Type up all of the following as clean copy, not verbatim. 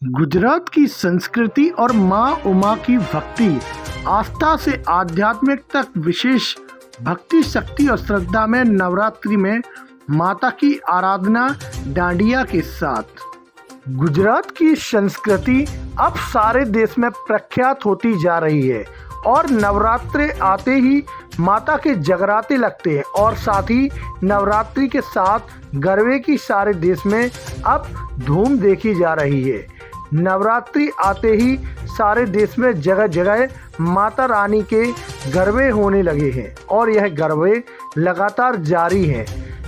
गुजरात की संस्कृति और माँ उमा की भक्ति, आस्था से आध्यात्मिक तक विशेष भक्ति, शक्ति और श्रद्धा में नवरात्रि में माता की आराधना डांडिया के साथ। गुजरात की संस्कृति अब सारे देश में प्रख्यात होती जा रही है और नवरात्रे आते ही माता के जगराते लगते हैं और साथ ही नवरात्रि के साथ गरबे की सारे देश में अब धूम देखी जा रही है। नवरात्रि आते ही सारे देश में जगह जगह माता रानी के गरबे होने लगे हैं और यह गरबे लगातार जारी हैं।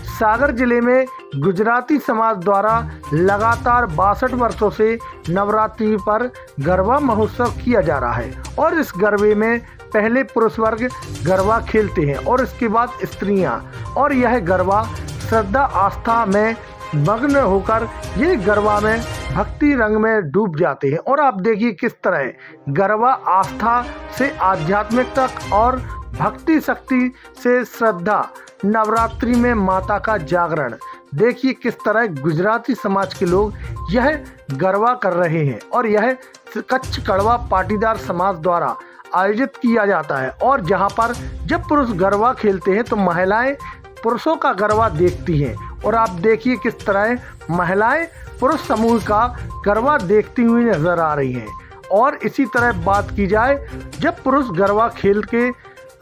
सागर जिले में गुजराती समाज द्वारा लगातार 62 वर्षों से नवरात्रि पर गरबा महोत्सव किया जा रहा है और इस गरबे में पहले पुरुष वर्ग गरबा खेलते हैं और इसके बाद स्त्रियां, और यह गरबा श्रद्धा आस्था में मग्न होकर ये गरबा में भक्ति रंग में डूब जाते हैं। और आप देखिए किस तरह गरबा आस्था से आध्यात्मिक तक और भक्ति शक्ति से श्रद्धा, नवरात्रि में माता का जागरण, देखिए किस तरह गुजराती समाज के लोग यह गरबा कर रहे हैं और यह कच्छ कड़वा पाटीदार समाज द्वारा आयोजित किया जाता है। और जहां पर जब पुरुष गरबा खेलते हैं तो महिलाएं पुरुषों का गरबा देखती हैं और आप देखिए किस तरह महिलाएं पुरुष समूह का गरबा देखती हुई नजर आ रही हैं। और इसी तरह बात की जाए, जब पुरुष गरबा खेल के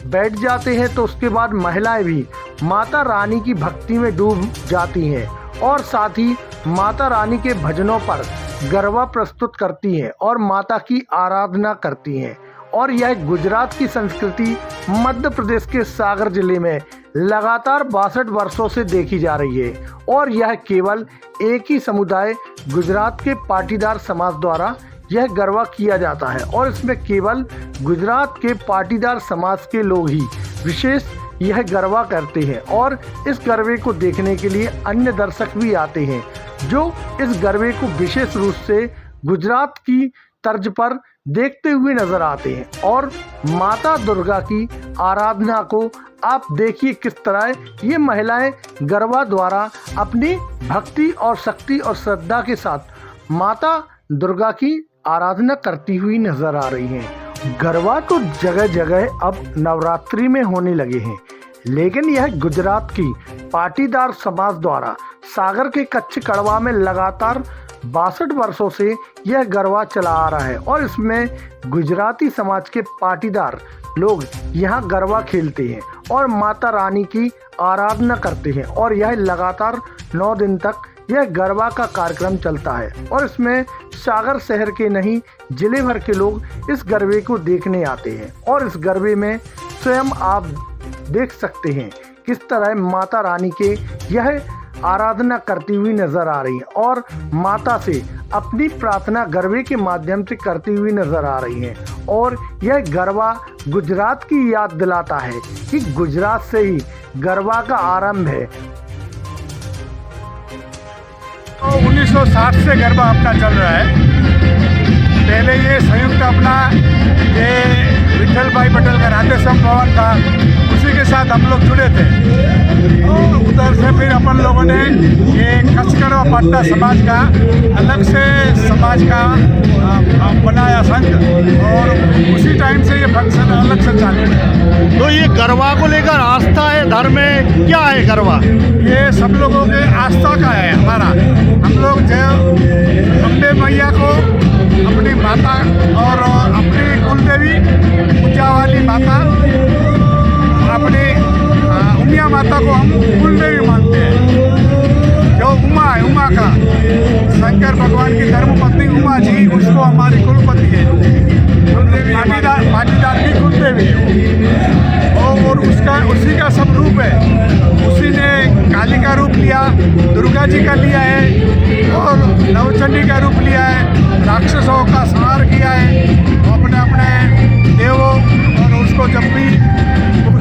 बैठ जाते हैं तो उसके बाद महिलाएं भी माता रानी की भक्ति में डूब जाती हैं और साथ ही माता रानी के भजनों पर गरबा प्रस्तुत करती हैं और माता की आराधना करती हैं। और यह गुजरात की संस्कृति मध्य प्रदेश के सागर जिले में लगातार 62 वर्षों से देखी जा रही है और यह केवल एक ही समुदाय गुजरात के पाटीदार समाज द्वारा यह गरबा किया जाता है और इसमें केवल गुजरात के पाटीदार समाज के लोग ही विशेष यह गरबा करते हैं। और इस गरबे को देखने के लिए अन्य दर्शक भी आते हैं जो इस गरबे को विशेष रूप से गुजरात की तर्ज पर देखते हुए नजर आते हैं। और माता दुर्गा की आराधना को आप देखिए किस तरह ये महिलाएं गरबा द्वारा अपनी भक्ति और शक्ति और श्रद्धा के साथ माता दुर्गा की आराधना करती हुई नजर आ रही हैं। गरबा तो जगह जगह अब नवरात्रि में होने लगे हैं, लेकिन यह गुजरात की पाटीदार समाज द्वारा सागर के कच्छ कड़वा में लगातार 62 वर्षों से यह गरबा चला आ रहा है और इसमें गुजराती समाज के पाटीदार लोग यहाँ गरबा खेलते हैं और माता रानी की आराधना करते हैं और यह लगातार 9 दिन तक यह गरबा का कार्यक्रम चलता है। और इसमें सागर शहर के नहीं जिले भर के लोग इस गरबे को देखने आते हैं और इस गरबे में स्वयं आप देख सकते हैं किस तरह माता रानी के यह आराधना करती हुई नजर आ रही है और माता से अपनी प्रार्थना गरबे के माध्यम से करती हुई नजर आ रही है। और यह गरबा गुजरात की याद दिलाता है कि गुजरात से ही गरबा का आरंभ है। 1960 से गरबा अपना चल रहा है। पहले ये संयुक्त अपना ये विठल भाई पटेल का राधेश्याम भवन था, उसी के साथ हम लोग जुड़े थे और उधर से फिर अपन लोगों ने ये कच्छ कड़वा पाटीदार समाज का अलग से समाज का बनाया संघ और उसी टाइम से ये फंक्शन अलग से चालू है। तो ये गरबा को लेकर आस्था है, धर्म है, क्या है गरबा? ये सब लोगों के आस्था का है हमारा। हम लोग जो अम्बे मैया को अपनी माता और अपनी कुलदेवी पूजा वाली माता, अपनी उमिया माता को हम कुलदेवी मानते हैं। जो उमा है, उमा का शंकर भगवान की धर्मपत्नी उमा जी, उसको हमारी कुलपति है, पाटीदार की कुलदेवी है और उसका उसी का सब रूप है। उसी ने काली का रूप लिया, दुर्गा जी का लिया है और नवचंडी का रूप लिया है, राक्षसों का संहार किया है अपने अपने देवों। और उसको जब भी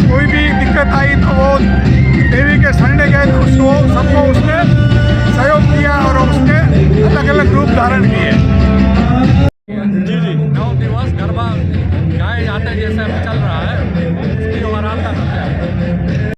कोई भी दिक्कत आई तो वो